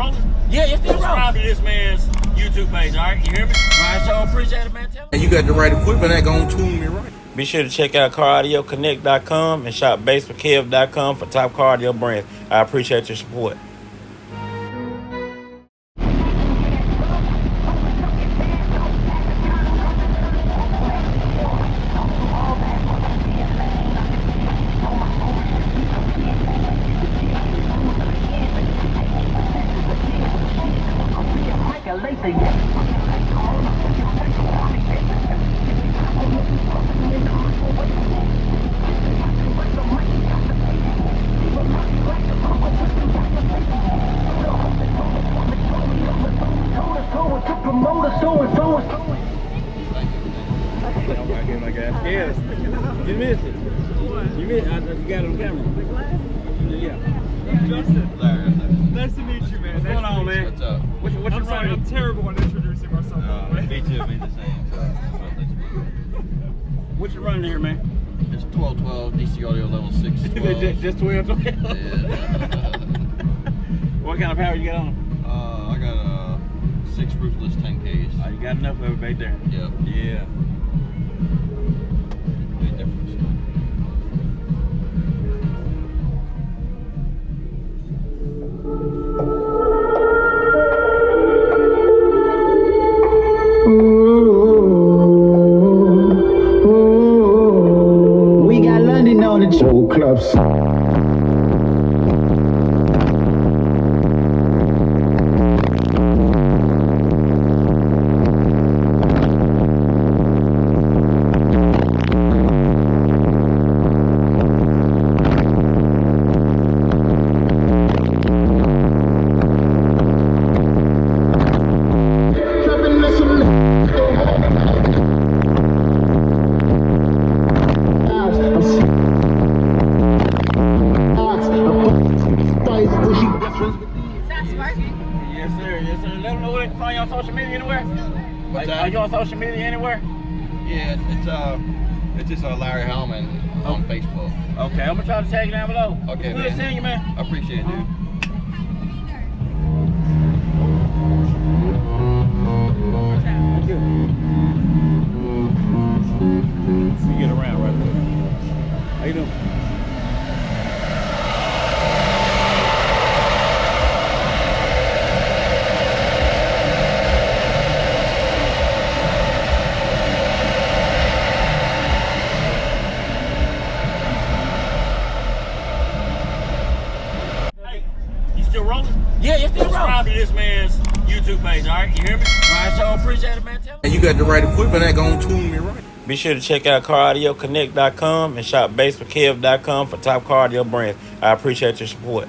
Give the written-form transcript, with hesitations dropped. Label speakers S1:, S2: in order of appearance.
S1: rolling?
S2: Yeah, it's still rolling.
S1: Subscribe to this man's YouTube page, all right? You hear me?
S2: All right, so appreciate it, man. Tell
S3: And you got the right equipment that gonna tune me right.
S4: Be sure to check out CarAudioConnect.com and shop BASSWITHKEV.com for top car audio brands. I appreciate your support.
S2: Yes. You missed it. You missed it. You got it on camera. Yeah.
S5: Justin. Nice to meet you, man.
S2: What's going on, man?
S6: What's up?
S2: What you
S5: I'm sorry, I'm terrible at introducing myself.
S6: Me too, me the same.
S2: What you running here, man?
S6: It's 1212 DC audio level 6.
S2: just 12.
S6: Yeah.
S2: What kind of power you got on?
S6: I got a 6 roofless 10Ks.
S2: Oh, you got enough of it right there.
S6: Yep.
S2: Yeah.
S6: Big difference.
S7: We got London on the show clubs.
S2: Yes, sir. Yes, sir. Let them know where they can find you on social media anywhere.
S6: What's that?
S2: Are you on social media anywhere?
S6: Yeah, it's just Larry Hellman on Facebook.
S2: Okay, I'm gonna try to tag you down below.
S6: Okay,
S2: Good
S6: man.
S2: seeing you, man.
S6: I appreciate it, dude.
S2: Thank you. You get around right there. How you doing?
S1: Hey, you still rolling?
S2: Yeah, it's still rolling.
S1: Subscribe to this man's YouTube page, all right? You hear me?
S2: All right, so appreciate it, man. Tell
S3: And you got the right equipment that gonna tune me right.
S4: Be sure to check out CarAudioConnect.com and shop BASSWITHKEV.com for top car audio brands. I appreciate your support.